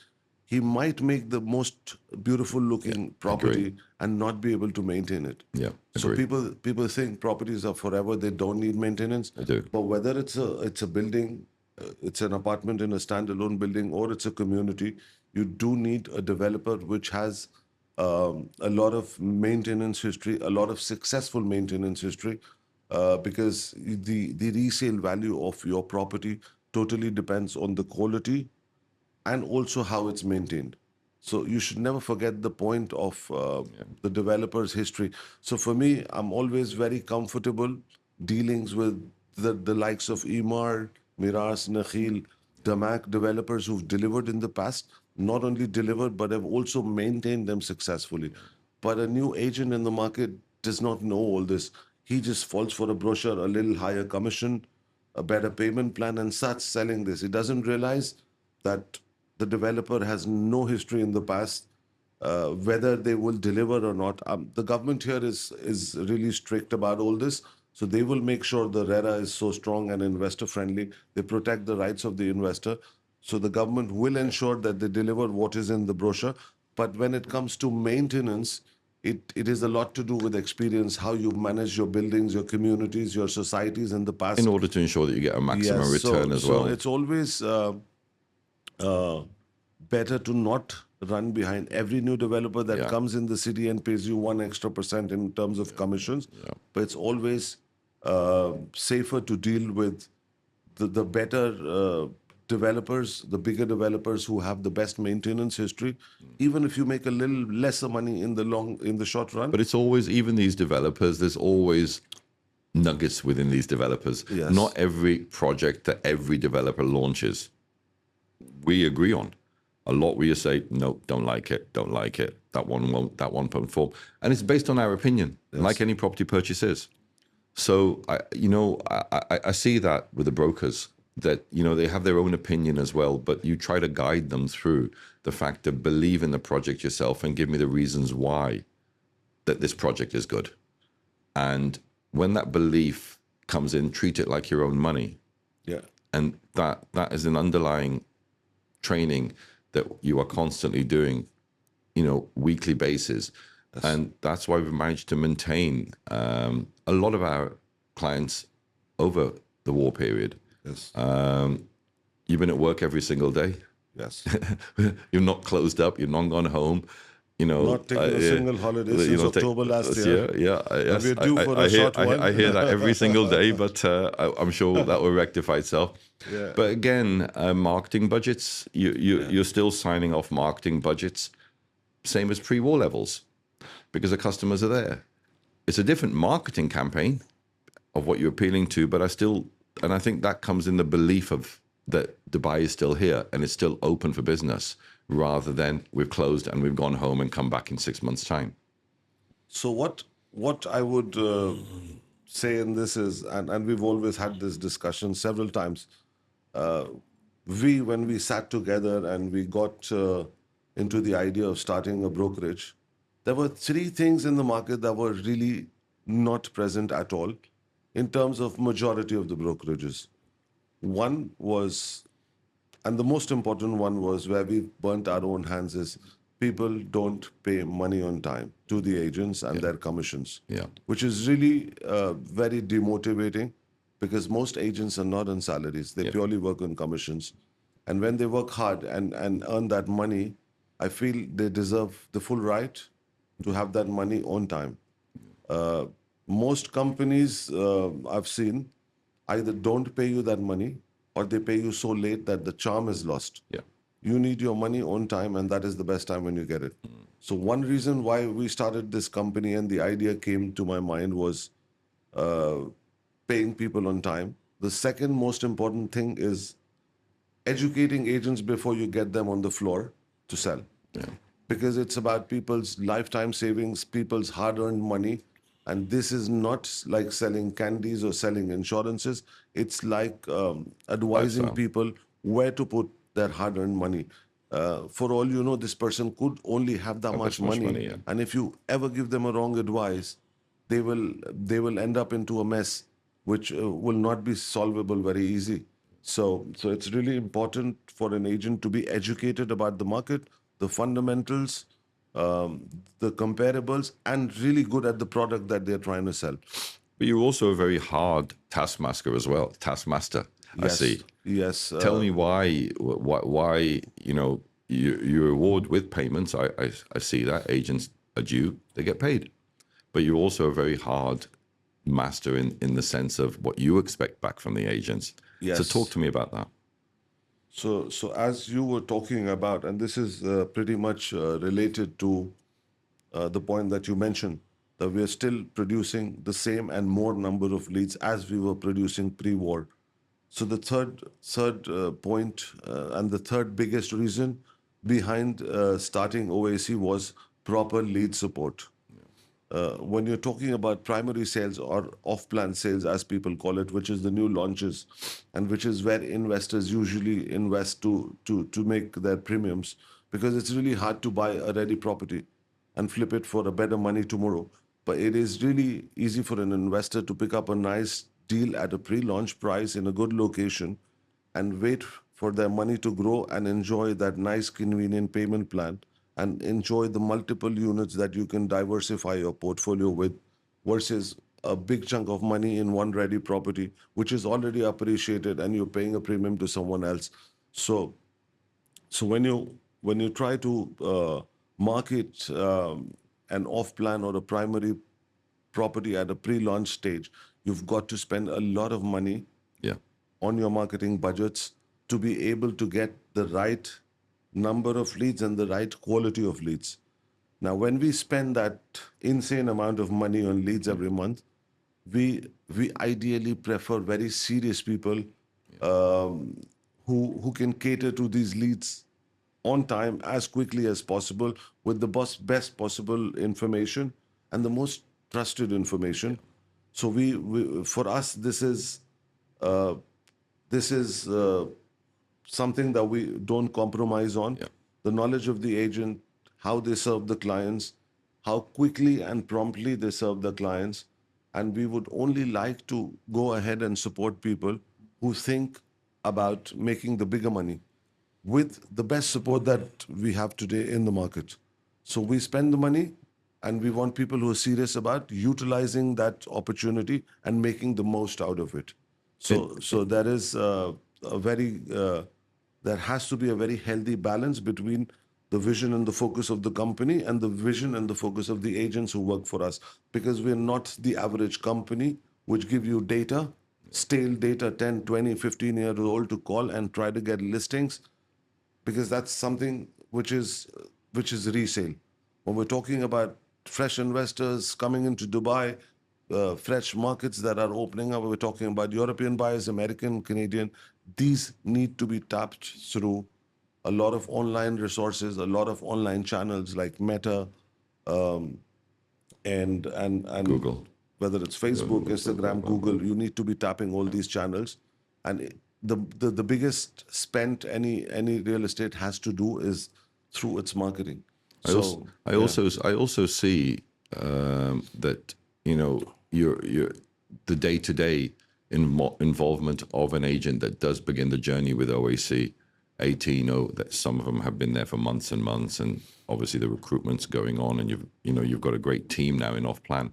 he might make the most beautiful looking agree. property and not be able to maintain it. Yeah, So agree. people think properties are forever; they don't need maintenance. I do. But whether it's a building, it's an apartment in a standalone building, or it's a community, you do need a developer which has a lot of maintenance history, a lot of successful maintenance history, because the resale value of your property totally depends on the quality and also how it's maintained. So you should never forget the point of the developer's history. So for me, I'm always very comfortable dealings with the likes of Emar, Miras, Nakhil, Damak developers who've delivered in the past, not only delivered, but have also maintained them successfully. But a new agent in the market does not know all this. He just falls for a brochure, a little higher commission, a better payment plan, and starts selling this. He doesn't realize that the developer has no history in the past, whether they will deliver or not. The government here is really strict about all this. So they will make sure the RERA is so strong and investor friendly. They protect the rights of the investor. So the government will ensure that they deliver what is in the brochure. But when it comes to maintenance, it is a lot to do with experience, how you manage your buildings, your communities, your societies in the In past. order to ensure that you get a maximum Yes, return as so well. it's always uh, better to not run behind every new developer that Yeah. comes in the city and pays you 1 extra% in terms of commissions. But it's always safer to deal with the better developers, the bigger developers who have the best maintenance history, even if you make a little lesser money in the short run. But it's always, even these developers, there's always nuggets within these developers. Yes. Not every project that every developer launches, we agree on. A lot where you say, no, don't like it, don't like it. That one won't, that one won't fall. And it's based on our opinion, like any property purchase is. So, I see that with the brokers. that, you know, they have their own opinion as well, but you try to guide them through the fact to believe in the project yourself and give me the reasons why that this project is good. And when that belief comes in, treat it like your own money. Yeah. And that is an underlying training that you are constantly doing, you know, weekly basis. Yes. And that's why we've managed to maintain a lot of our clients over the war period. Yes. You've been at work every single day. Yes. You're not closed up. You're not gone home. You know, Not taking a single holiday since October last year. Yeah, yes. we're due for a short one. I hear that every single day, but I'm sure that will rectify itself. Yeah. But again, marketing budgets, you're still signing off marketing budgets, same as pre-war levels, because the customers are there. It's a different marketing campaign of what you're appealing to, but I think that comes in the belief of that Dubai is still here and it's still open for business, rather than we've closed and we've gone home and come back in 6 months' time. So what I would say in this is, and we've always had this discussion several times, when we sat together and we got into the idea of starting a brokerage, there were three things in the market that were really not present at all in terms of majority of the brokerages. One was, and the most important one was where we burnt our own hands, is people don't pay money on time to the agents and their commissions. Yeah. Which is really very demotivating, because most agents are not on salaries. They purely work on commissions. And when they work hard and earn that money, I feel they deserve the full right to have that money on time. Most companies I've seen either don't pay you that money, or they pay you so late that the charm is lost. Yeah. You need your money on time, and that is the best time when you get it. So one reason why we started this company and the idea came to my mind was paying people on time. The second most important thing is educating agents before you get them on the floor to sell. Yeah. Because it's about people's lifetime savings, people's hard-earned money. And this is not like selling candies or selling insurances. It's like advising Lifestyle. people where to put their hard-earned money. For all you know, this person could only have that much money. Yeah. And if you ever give them a wrong advice, they will end up into a mess, which will not be solvable very easy. So it's really important for an agent to be educated about the market, the fundamentals, the comparables, and really good at the product that they're trying to sell. But you're also a very hard taskmaster as well. Taskmaster, I see. Yes. Tell me why you know, you reward with payments. I see that agents are due, they get paid. But you're also a very hard master in the sense of what you expect back from the agents. Yes. So talk to me about that. So as you were talking about, and this is pretty much related to the point that you mentioned, that we are still producing the same and more number of leads as we were producing pre-war. So the third point and the third biggest reason behind starting OAC was proper lead support. When you're talking about primary sales or off-plan sales, as people call it, which is the new launches, and which is where investors usually invest to make their premiums, because it's really hard to buy a ready property and flip it for a better money tomorrow. But it is really easy for an investor to pick up a nice deal at a pre-launch price in a good location and wait for their money to grow and enjoy that nice, convenient payment plan, and enjoy the multiple units that you can diversify your portfolio with, versus a big chunk of money in one ready property, which is already appreciated and you're paying a premium to someone else. So when you try to market an off-plan or a primary property at a pre-launch stage, you've got to spend a lot of money on your marketing budgets to be able to get the right number of leads and the right quality of leads. Now, when we spend that insane amount of money on leads every month, we ideally prefer very serious people who can cater to these leads on time, as quickly as possible, with the best possible information and the most trusted information. So for us, this is This is something that we don't compromise on. Yeah. The knowledge of the agent, how they serve the clients, how quickly and promptly they serve the clients. And we would only like to go ahead and support people who think about making the bigger money with the best support that we have today in the market. So we spend the money and we want people who are serious about utilizing that opportunity and making the most out of it. So there is a very there has to be a very healthy balance between the vision and the focus of the company and the vision and the focus of the agents who work for us, because we're not the average company which give you data, stale data, 10, 20, 15-year old, to call and try to get listings, because that's something which is resale. When we're talking about fresh investors coming into Dubai, fresh markets that are opening up, we're talking about European buyers, American, Canadian. These need to be tapped through a lot of online resources, a lot of online channels like Meta, and Google. whether it's Facebook, Instagram, Google. You need to be tapping all these channels, and the biggest spent any real estate has to do is through its marketing. So I also see that your the day-to-day involvement of an agent that does begin the journey with OAC 18. That some of them have been there for months and months, and obviously the recruitment's going on, and you've got a great team now in Off Plan.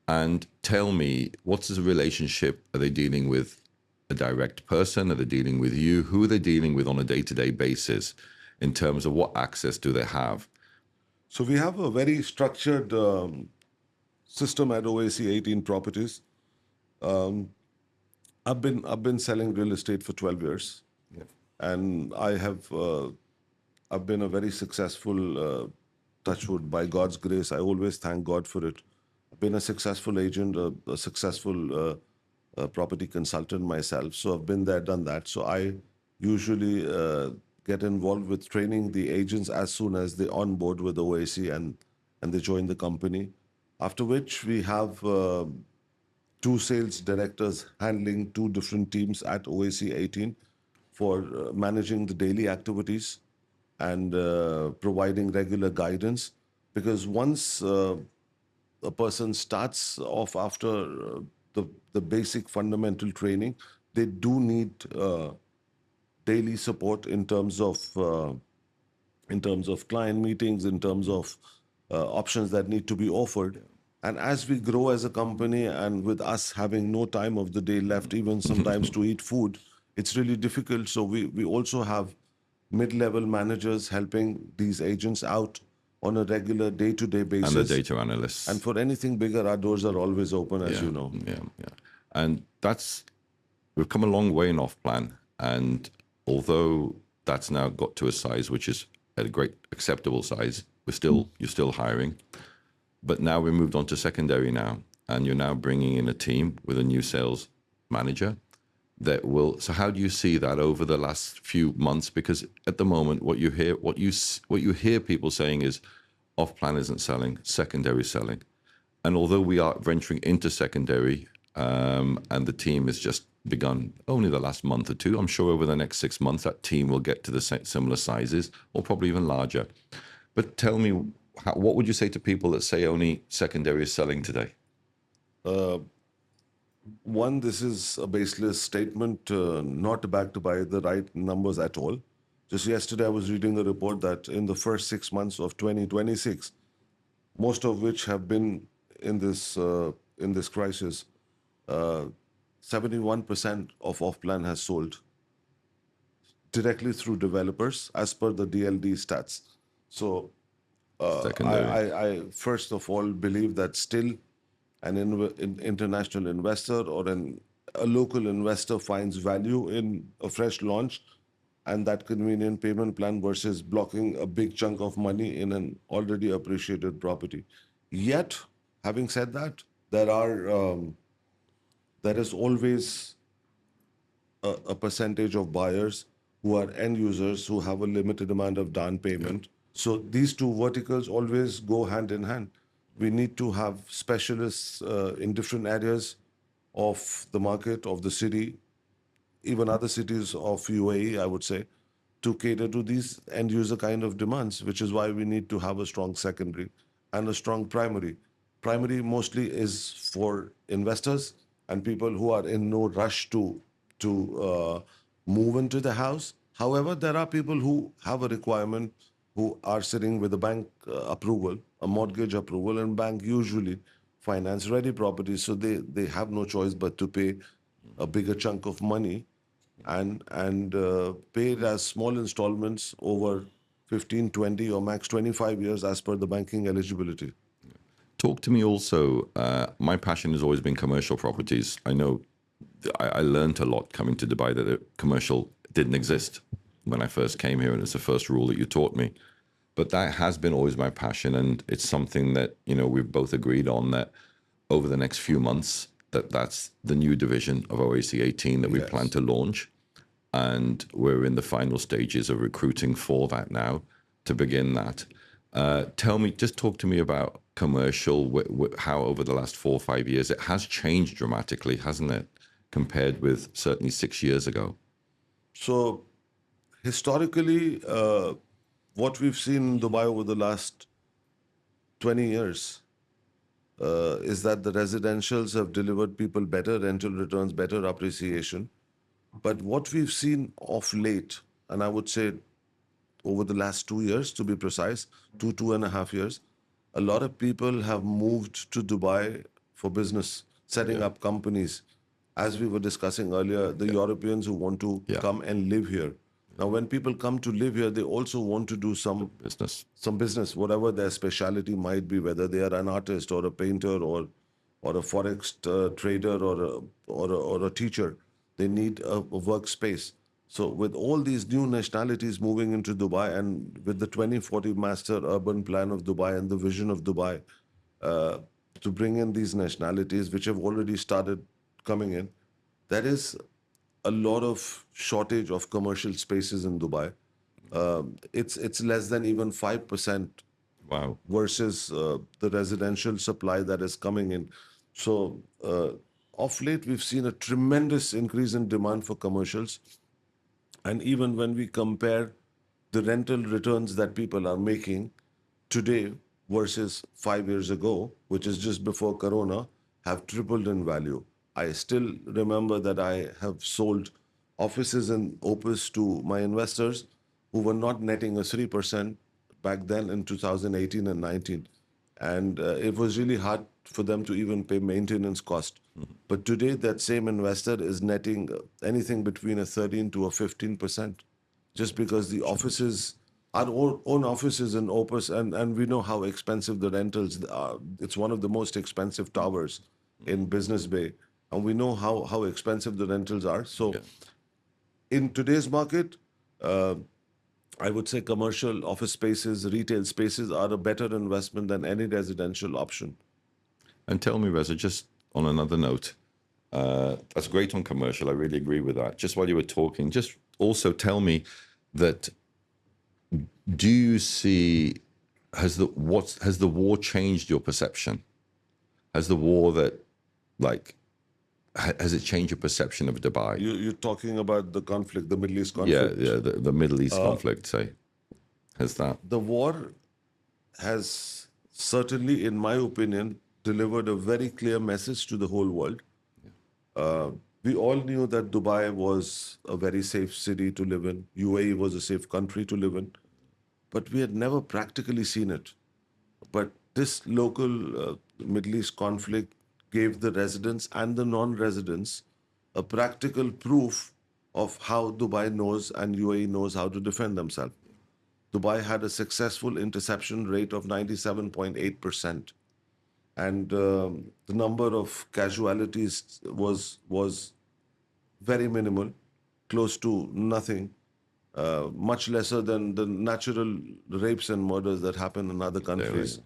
And tell me, what's the relationship? Are they dealing with a direct person? Are they dealing with you? Who are they dealing with on a day-to-day basis in terms of what access do they have? So we have a very structured system at OAC 18 Properties. I've been selling real estate for 12 years, and I've been a very successful touchwood, by God's grace. I always thank God for it. I've been a successful agent, a successful property consultant myself. So I've been there, done that. So I usually get involved with training the agents as soon as they onboard with OAC and they join the company. After which we have two sales directors handling two different teams at OAC 18 for managing the daily activities and providing regular guidance. Because once a person starts off after the basic fundamental training, they do need daily support in terms of client meetings, in terms of options that need to be offered. And as we grow as a company, and with us having no time of the day left, even sometimes to eat food, it's really difficult. So we also have mid-level managers helping these agents out on a regular day-to-day basis. And the data analysts. And for anything bigger, our doors are always open, as you know. Yeah. And we've come a long way in Off Plan. And although that's now got to a size which is a great acceptable size, you're still hiring. But now we moved on to secondary now, and you're now bringing in a team with a new sales manager that will. So how do you see that over the last few months? Because at the moment, what you hear people saying is, Off Plan isn't selling, secondary is selling. And although we are venturing into secondary, and the team has just begun only the last month or two, I'm sure over the next 6 months that team will get to the similar sizes, or probably even larger. But tell me, what would you say to people that say only secondary is selling today? One, this is a baseless statement, not backed by the right numbers at all. Just yesterday, I was reading a report that in the first 6 months of 2026, most of which have been in this crisis, 71% of Off-Plan has sold directly through developers, as per the DLD stats. So Secondary. I first of all believe that still an international investor or a local investor finds value in a fresh launch and that convenient payment plan versus blocking a big chunk of money in an already appreciated property. Yet, having said that, there is always a percentage of buyers who are end users who have a limited amount of down payment. So these two verticals always go hand in hand. We need to have specialists in different areas of the market, of the city, even other cities of UAE, I would say, to cater to these end user kind of demands, which is why we need to have a strong secondary and a strong primary. Primary mostly is for investors and people who are in no rush to move into the house. However, there are people who have a requirement who are sitting with a bank approval, a mortgage approval, and bank usually finance ready properties, so they have no choice but to pay a bigger chunk of money and pay it as small installments over 15, 20, or max 25 years as per the banking eligibility. Talk to me also. My passion has always been commercial properties. I know I learned a lot coming to Dubai that commercial didn't exist when I first came here, and it's the first rule that you taught me. But that has been always my passion, and it's something that we've both agreed on that over the next few months that's the new division of OAC 18 that we Yes. plan to launch, and we're in the final stages of recruiting for that now to begin that. Talk to me about commercial, how over the last 4 or 5 years it has changed dramatically, hasn't it, compared with certainly 6 years ago? So historically, what we've seen in Dubai over the last 20 years is that the residentials have delivered people better rental returns, better appreciation. But what we've seen of late, and I would say over the last 2 years, to be precise, 2.5 years, a lot of people have moved to Dubai for business, setting up companies. As we were discussing earlier, the Europeans who want to come and live here. Now, when people come to live here, they also want to do some business, whatever their specialty might be, whether they are an artist or a painter or a forex trader or a teacher. They need a workspace. So with all these new nationalities moving into Dubai and with the 2040 Master Urban Plan of Dubai and the vision of Dubai to bring in these nationalities, which have already started coming in, there is a lot of shortage of commercial spaces in Dubai. It's less than even 5%. Wow. Versus the residential supply that is coming in. So of late, we've seen a tremendous increase in demand for commercials. And even when we compare the rental returns that people are making today versus 5 years ago, which is just before Corona, have tripled in value. I still remember that I have sold offices in Opus to my investors who were not netting a 3% back then in 2018 and 19. And it was really hard for them to even pay maintenance cost. But today, that same investor is netting anything between a 13 to a 15%, just because the offices, our own offices in Opus, and we know how expensive the rentals are. It's one of the most expensive towers in Business Bay. And we know how expensive the rentals are. So in today's market, I would say commercial office spaces, retail spaces are a better investment than any residential option. And tell me, Reza, just on another note, that's great on commercial. I really agree with that. Just while you were talking, just also tell me that, do you see, has the war changed your perception? Has the war has it changed your perception of Dubai? You're talking about the conflict, the Middle East conflict. Yeah, the Middle East conflict, say. Has that? The war has certainly, in my opinion, delivered a very clear message to the whole world. We all knew that Dubai was a very safe city to live in. UAE was a safe country to live in. But we had never practically seen it. But this local Middle East conflict gave the residents and the non-residents a practical proof of how Dubai knows and UAE knows how to defend themselves. Dubai had a successful interception rate of 97.8%. And the number of casualties was very minimal, close to nothing, much lesser than the natural rapes and murders that happen in other countries.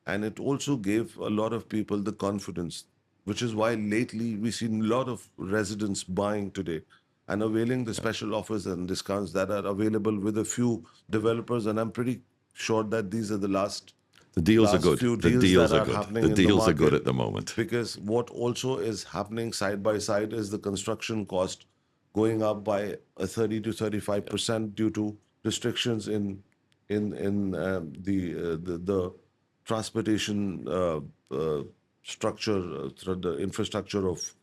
And it also gave a lot of people the confidence, which is why lately we've seen a lot of residents buying today and availing the special offers and discounts that are available with a few developers. And I'm pretty sure that these are the last. The deals are good. Few The deals deals that are good. happening The in deals are good market. at the moment. Because what also is happening side by side is the construction cost going up by 30 to 35% due to restrictions in the transportation structure, the infrastructure of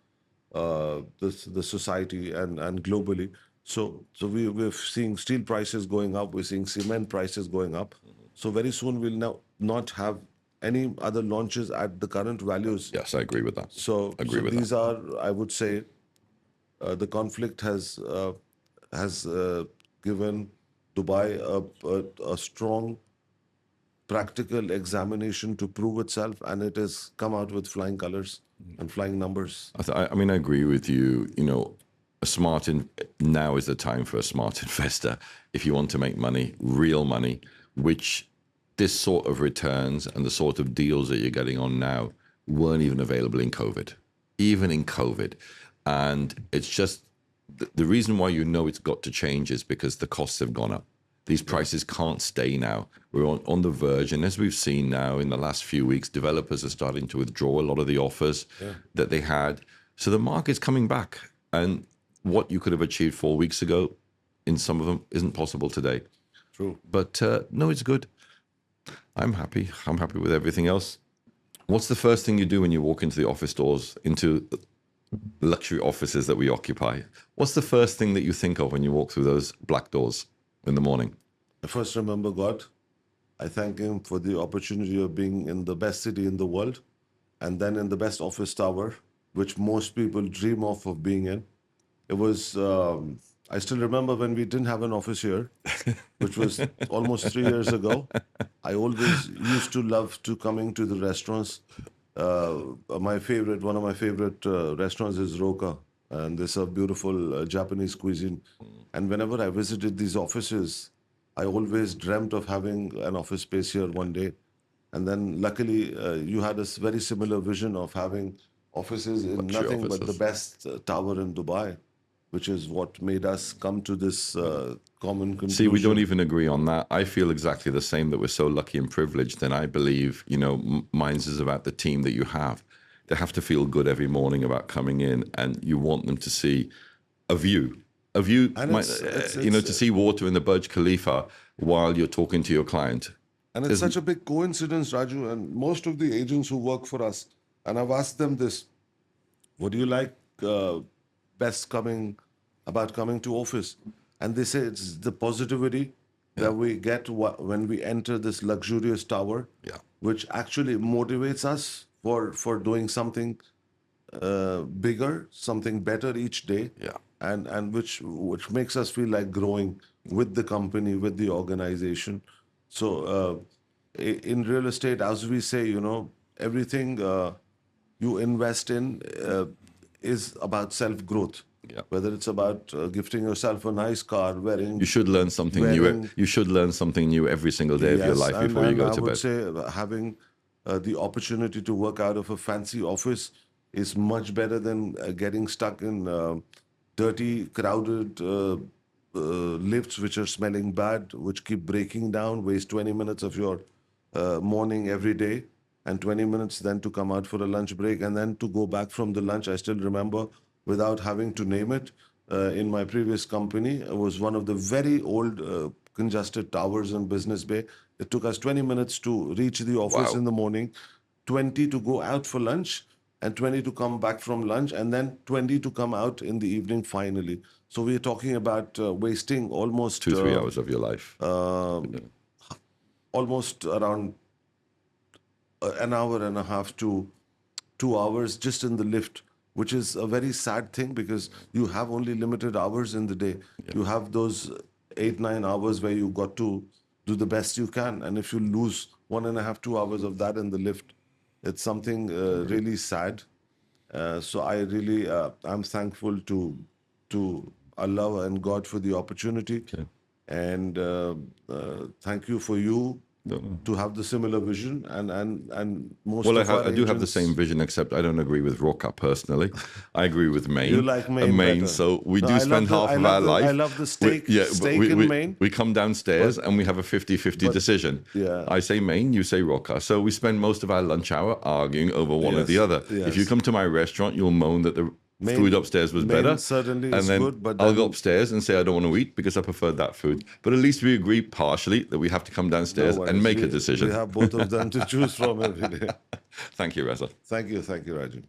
the society and globally. So we're seeing steel prices going up. We're seeing cement prices going up. So very soon we'll now not have any other launches at the current values. Yes, I agree with that. So Agree with these that. are, I would say, the conflict has given Dubai a strong practical examination to prove itself, and it has come out with flying colors and flying numbers. I mean, I agree with you. You know, now is the time for a smart investor if you want to make money, real money, which this sort of returns and the sort of deals that you're getting on now weren't even available in COVID, even in COVID. And it's just the reason why you know it's got to change is because the costs have gone up. These prices can't stay now. We're on the verge. And as we've seen now in the last few weeks, developers are starting to withdraw a lot of the offers that they had. So the market's coming back. And what you could have achieved 4 weeks ago in some of them isn't possible today. True. But no, it's good. I'm happy. I'm happy with everything else. What's the first thing you do when you walk into the office doors, into luxury offices that we occupy? What's the first thing that you think of when you walk through those black doors in the morning? I first remember God. I thank Him for the opportunity of being in the best city in the world, and then in the best office tower, which most people dream of being in. It was, I still remember when we didn't have an office here, which was almost 3 years ago. I always used to love to coming to the restaurants. One of my favorite restaurants is Roka, and they serve beautiful Japanese cuisine. And whenever I visited these offices, I always dreamt of having an office space here one day. And then luckily, you had a very similar vision of having offices in Luxury nothing but the offices. best tower in Dubai, which is what made us come to this common conclusion. See, we don't even agree on that. I feel exactly the same, that we're so lucky and privileged. And I believe, you know, mine's is about the team that you have. They have to feel good every morning about coming in, and you want them to see a view. A view, And to see water in the Burj Khalifa while you're talking to your client. And it's such a big coincidence, Raju. And most of the agents who work for us, and I've asked them this, what do you like best about coming to office? And they say it's the positivity that we get when we enter this luxurious tower, which actually motivates us for doing something bigger, something better each day. And which makes us feel like growing with the company, with the organization. So in real estate, as we say, you know, everything you invest in is about self-growth. Whether it's about gifting yourself a nice car, You should learn something new. You should learn something new every single day of your life before you go to bed. I would say having the opportunity to work out of a fancy office is much better than getting stuck in dirty, crowded lifts which are smelling bad, which keep breaking down, waste 20 minutes of your morning every day, and 20 minutes then to come out for a lunch break, and then to go back from the lunch. I still remember, without having to name it, in my previous company, it was one of the very old congested towers in Business Bay. It took us 20 minutes to reach the office in the morning, 20 to go out for lunch, and 20 to come back from lunch, and then 20 to come out in the evening finally. So we're talking about wasting almost 2-3 hours of your life. Almost around an hour and a half to 2 hours just in the lift, which is a very sad thing because you have only limited hours in the day. You have those 8-9 hours where you got to do the best you can. And if you lose 1.5, 2 hours of that in the lift, it's something really sad. So I really, I'm thankful to Allah and God for the opportunity. And thank you for you to have the similar vision. And most of our I do have the agents- same vision, except I don't agree with Roca personally. I agree with Maine. You like Maine better. So we No, do I spend love half of our life. I love the steak in Maine. We come downstairs and we have a 50-50 decision. I say Maine, you say Roca. So we spend most of our lunch hour arguing over one or the other. If you come to my restaurant, you'll moan that food upstairs was main better. certainly and is then good, but I'll then- go upstairs and say I don't want to eat because I preferred that food. But at least we agree partially that we have to come downstairs No and worries. make a decision. We have both of them to choose from every day. Thank you, Reza. Thank you, Raju.